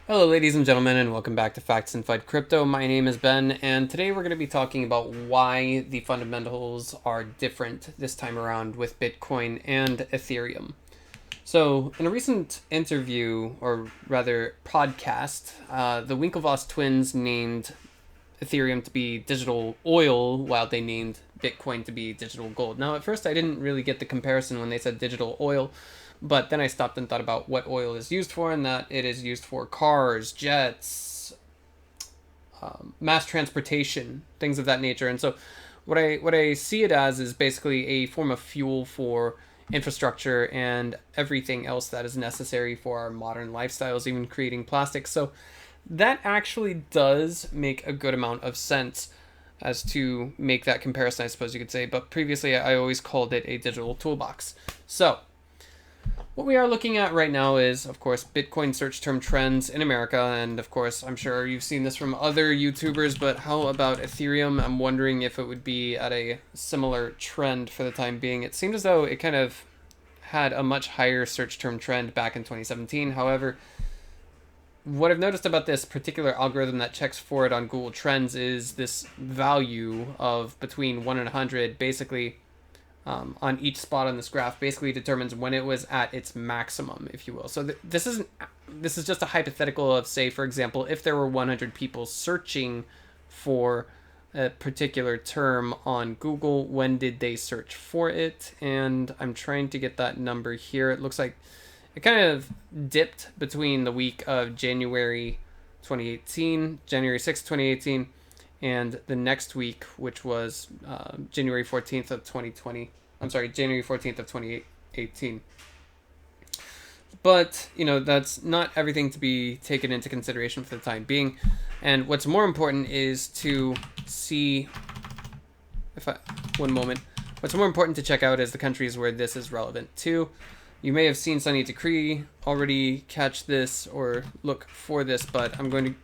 Hello, ladies and gentlemen, and welcome back to Facts and Fight Crypto. My name is Ben, and today we're going to be talking about why the fundamentals are different this time around with Bitcoin and Ethereum. So, in a recent interview, or rather podcast, the Winklevoss twins named Ethereum to be digital oil while they named Bitcoin to be digital gold. Now, at first, I didn't really get the comparison when they said digital oil, but then I stopped and thought about what oil is used for, and that it is used for cars, jets, mass transportation, things of that nature. And so, what I see it as is basically a form of fuel for infrastructure and everything else that is necessary for our modern lifestyles, even creating plastics. So that actually does make a good amount of sense as to make that comparison, I suppose you could say. But previously, I always called it a digital toolbox. So what we are looking at right now is, of course, Bitcoin search term trends in America. And of course, I'm sure you've seen this from other YouTubers, but how about Ethereum? I'm wondering if it would be at a similar trend for the time being. It seemed as though it kind of had a much higher search term trend back in 2017. However, what I've noticed about this particular algorithm that checks for it on Google Trends is this value of between 1 and 100, basically on each spot on this graph, basically determines when it was at its maximum, if you will. So this is just a hypothetical of, say, for example, if there were 100 people searching for a particular term on Google, when did they search for it? And I'm trying to get that number here. It looks like it kind of dipped between the week of January 2018, January 6th, 2018, and the next week, which was January 14th of 2020. I'm sorry, January 14th of 2018. But, that's not everything to be taken into consideration for the time being. And what's more important is to see, one moment, what's more important to check out is the countries where this is relevant to. You may have seen Sunny Decree already catch this or look for this, but I'm going to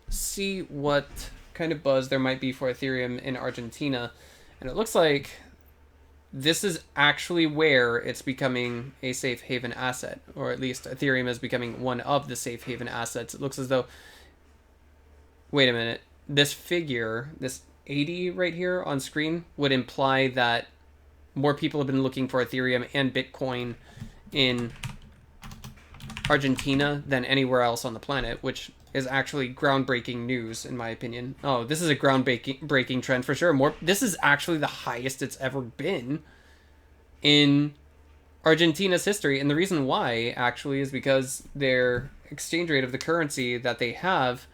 see what kind of buzz there might be for Ethereum in Argentina. And it looks like this is actually where it's becoming a safe haven asset, or at least Ethereum is becoming one of the safe haven assets. It looks as though, wait a minute, this figure, this 80 right here on screen, would imply that more people have been looking for Ethereum and Bitcoin in Argentina than anywhere else on the planet, which is actually groundbreaking news in my opinion. Oh, this is a groundbreaking trend for sure. This is actually the highest it's ever been in Argentina's history, and the reason why actually is because their exchange rate of the currency that they have,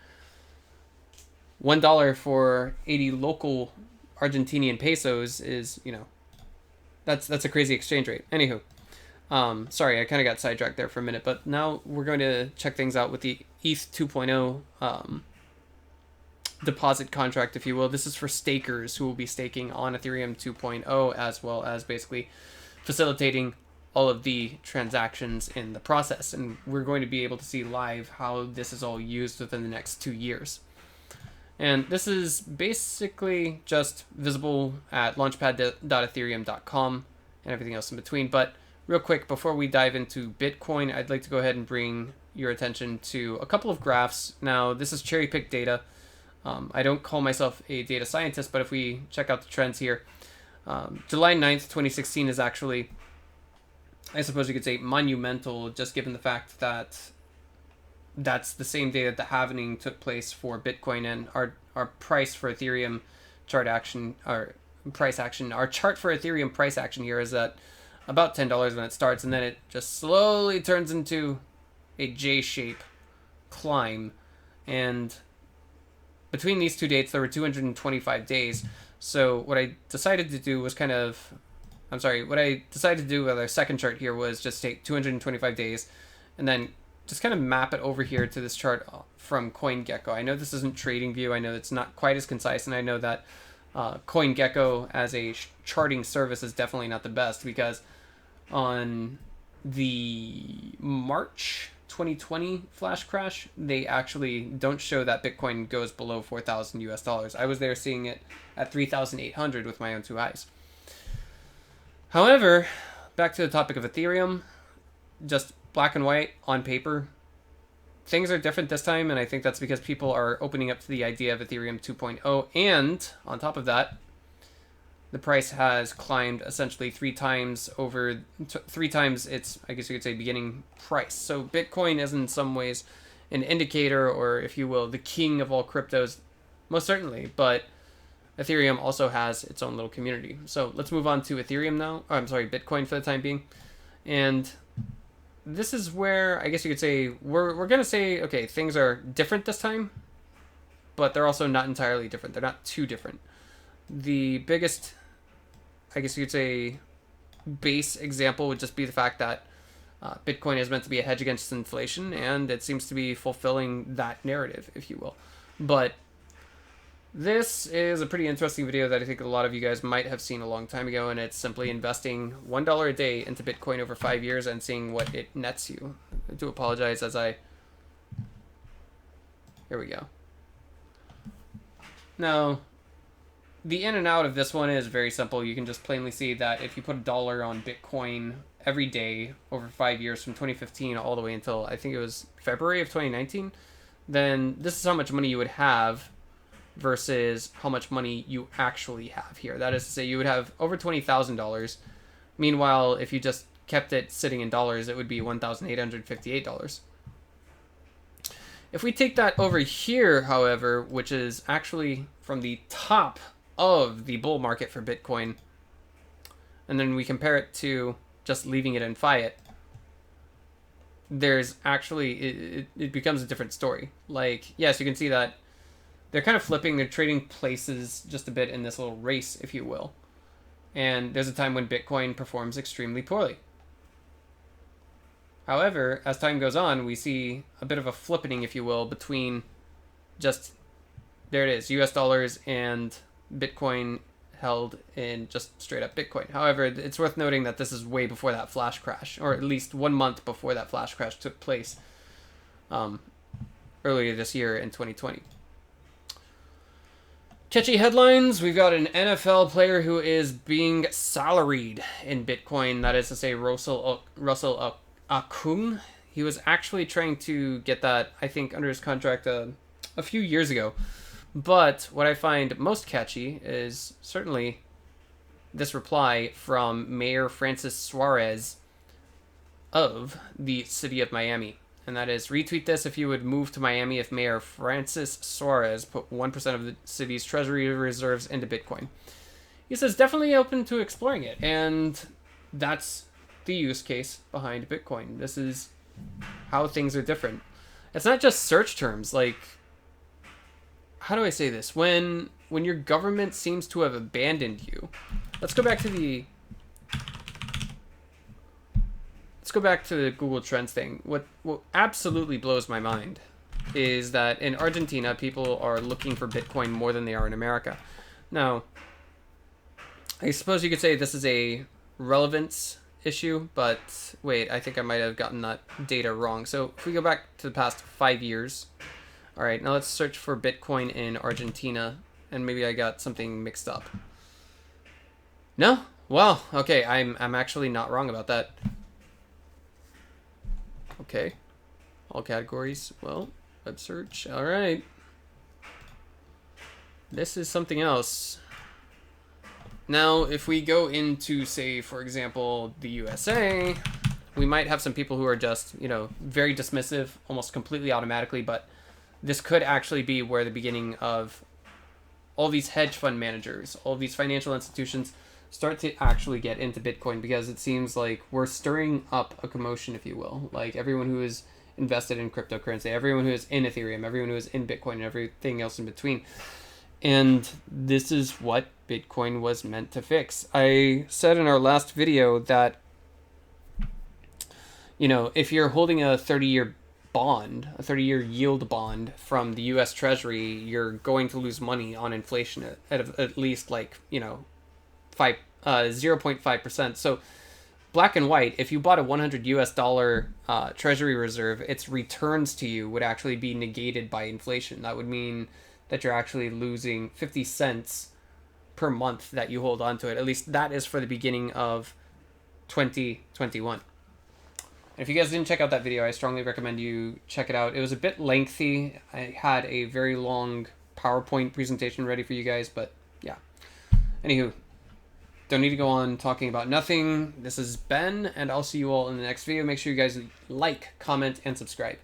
$1 for 80 local Argentinian pesos is, that's a crazy exchange rate. Anywho, sorry, I kind of got sidetracked there for a minute, but now we're going to check things out with the ETH 2.0 deposit contract, if you will. This is for stakers who will be staking on Ethereum 2.0, as well as basically facilitating all of the transactions in the process. And we're going to be able to see live how this is all used within the next 2 years. And this is basically just visible at launchpad.ethereum.com and everything else in between. But real quick, before we dive into Bitcoin, I'd like to go ahead and bring your attention to a couple of graphs. Now, this is cherry-picked data. I don't call myself a data scientist, but if we check out the trends here, July 9th, 2016 is actually, I suppose you could say, monumental, just given the fact that that's the same day that the halving took place for Bitcoin, and our price for Ethereum chart action, our chart for Ethereum price action here is at about $10 when it starts, and then it just slowly turns into a J-shape climb. And between these two dates, there were 225 days. So what I decided to do was what I decided to do with our second chart here was just take 225 days and then just kind of map it over here to this chart from CoinGecko. I know this isn't TradingView. I know it's not quite as concise, and I know that CoinGecko as a charting service is definitely not the best, because on the March 2020 flash crash, they actually don't show that Bitcoin goes below 4,000 US dollars. I was there seeing it at 3,800 with my own two eyes. However, back to the topic of Ethereum, just black and white on paper, things are different this time, and I think that's because people are opening up to the idea of Ethereum 2.0, and on top of that, the price has climbed essentially three times its, I guess you could say, beginning price. So Bitcoin is in some ways an indicator, or if you will, the king of all cryptos, most certainly, but Ethereum also has its own little community. So let's move on to Ethereum now. Oh, I'm sorry, Bitcoin for the time being. And this is where I guess you could say we're going to say, okay, things are different this time, but they're also not entirely different. They're not too different. The biggest, I guess you could say, base example would just be the fact that Bitcoin is meant to be a hedge against inflation, and it seems to be fulfilling that narrative, if you will. But this is a pretty interesting video that I think a lot of you guys might have seen a long time ago, and it's simply investing $1 a day into Bitcoin over 5 years and seeing what it nets you. I do apologize as I... Here we go. Now, the in and out of this one is very simple. You can just plainly see that if you put $1 on Bitcoin every day over 5 years from 2015 all the way until I think it was February of 2019, then this is how much money you would have versus how much money you actually have here. That is to say, you would have over $20,000. Meanwhile, if you just kept it sitting in dollars, it would be $1,858. If we take that over here, however, which is actually from the top of the bull market for Bitcoin, and then we compare it to just leaving it in fiat, there's actually, it becomes a different story. Like, yes, you can see that they're kind of flipping, they're trading places just a bit in this little race, if you will. And there's a time when Bitcoin performs extremely poorly. However, as time goes on, we see a bit of a flippening, if you will, between just, there it is, US dollars and Bitcoin held in just straight up Bitcoin. However, it's worth noting that this is way before that flash crash, or at least 1 month before that flash crash took place earlier this year in 2020. Catchy headlines. We've got an NFL player who is being salaried in Bitcoin. That is to say, Russell Okung. He was actually trying to get that, I think, under his contract a few years ago. But what I find most catchy is certainly this reply from Mayor Francis Suarez of the city of Miami. And that is, retweet this if you would move to Miami if Mayor Francis Suarez put 1% of the city's treasury reserves into Bitcoin. He says definitely open to exploring it. And that's the use case behind Bitcoin. This is how things are different. It's not just search terms. Like, how do I say this? When your government seems to have abandoned you. Let's go back to the Google Trends thing. What absolutely blows my mind is that in Argentina, people are looking for Bitcoin more than they are in America. Now, I suppose you could say this is a relevance issue, but wait, I think I might have gotten that data wrong. So if we go back to the past 5 years, all right, now let's search for Bitcoin in Argentina, and maybe I got something mixed up. No? Well, okay, I'm actually not wrong about that. Okay, all categories. Well, web search. All right. This is something else. Now, if we go into, say, for example, the USA, we might have some people who are just, very dismissive, almost completely automatically, but this could actually be where the beginning of all these hedge fund managers, all these financial institutions start to actually get into Bitcoin, because it seems like we're stirring up a commotion, if you will. Like, everyone who is invested in cryptocurrency, everyone who is in Ethereum, everyone who is in Bitcoin, and everything else in between. And this is what Bitcoin was meant to fix. I said in our last video that, if you're holding a 30-year bond, a 30-year yield bond from the US Treasury, you're going to lose money on inflation at least 0.5%. So black and white, if you bought a $100 Treasury reserve, its returns to you would actually be negated by inflation. That would mean that you're actually losing 50 cents per month that you hold on to it. At least that is for the beginning of 2021. If you guys didn't check out that video, I strongly recommend you check it out. It was a bit lengthy. I had a very long PowerPoint presentation ready for you guys, but yeah. Anywho, don't need to go on talking about nothing. This is Ben, and I'll see you all in the next video. Make sure you guys like, comment, and subscribe.